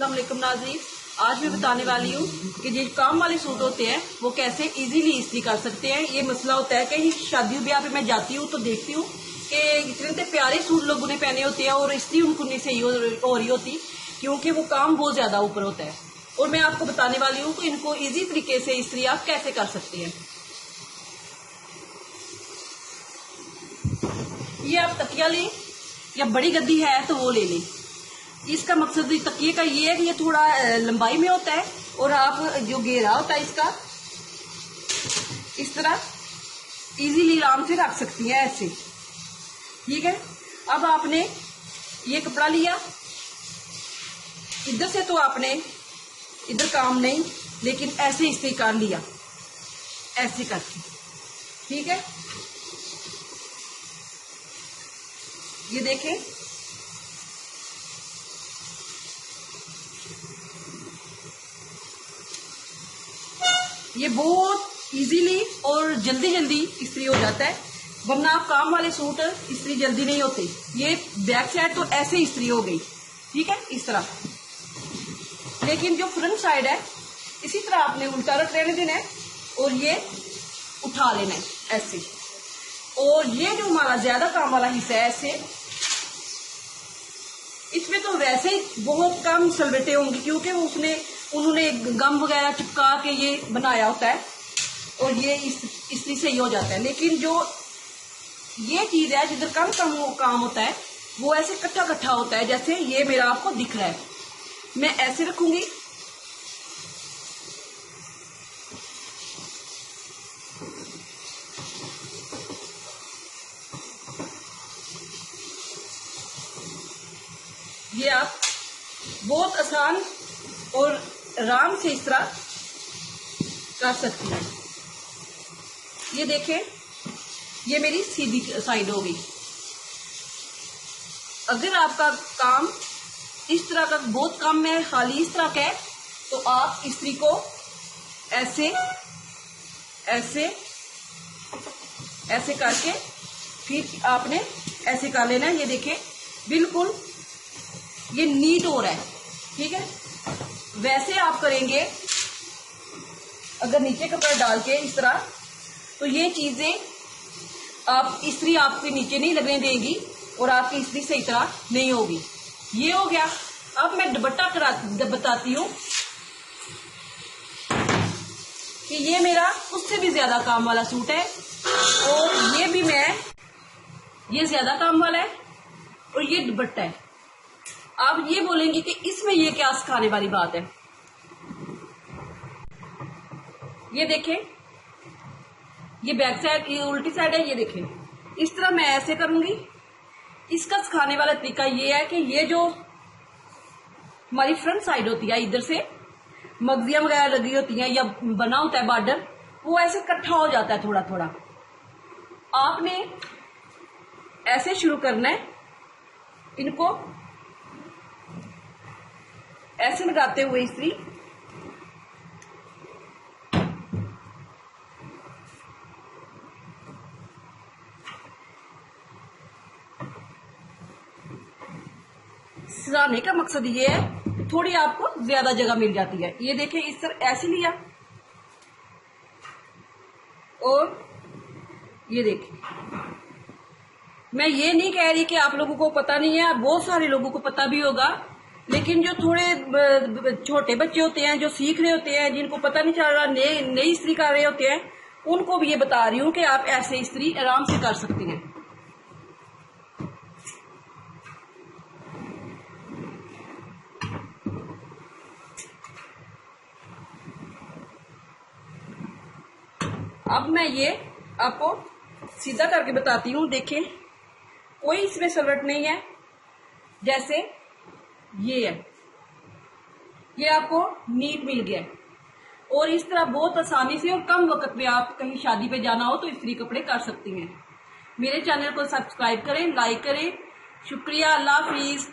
अस्सलाम वालेकुम नाज़रीन, आज मैं बताने वाली हूँ कि जो काम वाले सूट होते हैं वो कैसे इजीली इस्त्री कर सकते हैं। ये मसला होता है कि शादी ब्याह पे मैं जाती हूँ तो देखती हूँ कि इतने प्यारे सूट लोगों ने पहने होते हैं और इस्त्री उनको नहीं सही हो रही होती क्योंकि वो काम बहुत ज्यादा ऊपर होता है। और मैं आपको बताने वाली हूँ कि इनको इजी तरीके से इस्त्री आप कैसे कर सकते हैं। ये आप तकिया लें या बड़ी गद्दी है तो वो ले लें। इसका मकसद तकिए का ये है कि ये थोड़ा लंबाई में होता है और आप जो घेरा होता है इसका इस तरह इजीली आराम से रख सकती हैं ऐसे। ठीक है, अब आपने ये कपड़ा लिया, इधर से तो आपने इधर काम नहीं, लेकिन ऐसे इस्त्री कर लिया ऐसे करके। ठीक है, ये देखें, ये बहुत इजीली और जल्दी जल्दी इस्त्री हो जाता है, वरना आप काम वाले सूट इस्त्री जल्दी नहीं होते। ये बैक साइड तो ऐसे इस्त्री हो गई, ठीक है, इस तरह। लेकिन जो फ्रंट साइड है इसी तरह आपने उल्टा रख रहने देना है और ये उठा लेना है ऐसे। और ये जो हमारा ज्यादा काम वाला हिस्सा है ऐसे, इसमें तो वैसे ही बहुत कम सलवटें होंगी क्योंकि उन्होंने गम वगैरह चिपका के ये बनाया होता है और ये इस्त्री से ही हो जाता है। लेकिन जो ये चीज है जिधर कम काम होता है वो ऐसे इकट्ठा होता है, जैसे ये मेरा आपको दिख रहा है। मैं ऐसे रखूंगी, ये आप बहुत आसान और आराम से इस तरह कर सकती हैं। ये देखें, ये मेरी सीधी साइड होगी। अगर आपका काम इस तरह का बहुत कम है, खाली इस तरह का है, तो आप इस्त्री को ऐसे ऐसे ऐसे करके फिर आपने ऐसे कर लेना है। ये देखें, बिल्कुल ये नीट हो रहा है। ठीक है, वैसे आप करेंगे अगर नीचे कपड़ा डाल के इस तरह, तो ये चीजें आप इस्त्री आपके नीचे नहीं लगने देंगी और आपकी इस्त्री सही तरह नहीं होगी। ये हो गया। अब मैं दुपट्टा बताती हूँ कि ये मेरा उससे भी ज्यादा काम वाला सूट है और ये ज्यादा काम वाला है और ये दुपट्टा है। आप ये बोलेंगे कि इसमें ये क्या सिखाने वाली बात है। ये देखें, ये बैक साइड, ये उल्टी साइड है। ये देखें, इस तरह मैं ऐसे करूंगी। इसका सिखाने वाला तरीका ये है कि ये जो हमारी फ्रंट साइड होती है, इधर से मगजियां वगैरह लगी होती हैं या बना होता है बॉर्डर, वो ऐसे इकट्ठा हो जाता है थोड़ा थोड़ा। आपने ऐसे शुरू करना है, इनको ऐसे लगाते हुए इस्त्री सजाने का मकसद ये है थोड़ी आपको ज्यादा जगह मिल जाती है। ये देखें, इस तरह ऐसे लिया और ये देखें, मैं ये नहीं कह रही कि आप लोगों को पता नहीं है, बहुत सारे लोगों को पता भी होगा, लेकिन जो थोड़े छोटे बच्चे होते हैं, जो सीख रहे होते हैं, जिनको पता नहीं चल रहा, नई इस्त्री कर रहे होते हैं, उनको भी ये बता रही हूँ कि आप ऐसे इस्त्री आराम से कर सकती हैं। अब मैं ये आपको सीधा करके बताती हूँ। देखें, कोई इसमें सलवट नहीं है, जैसे ये है, ये आपको नीट मिल गया और इस तरह बहुत आसानी से और कम वक्त में आप कहीं शादी पे जाना हो तो इस्त्री कपड़े कर सकती हैं। मेरे चैनल को सब्सक्राइब करें, लाइक करें। शुक्रिया, अल्लाह हाफिज।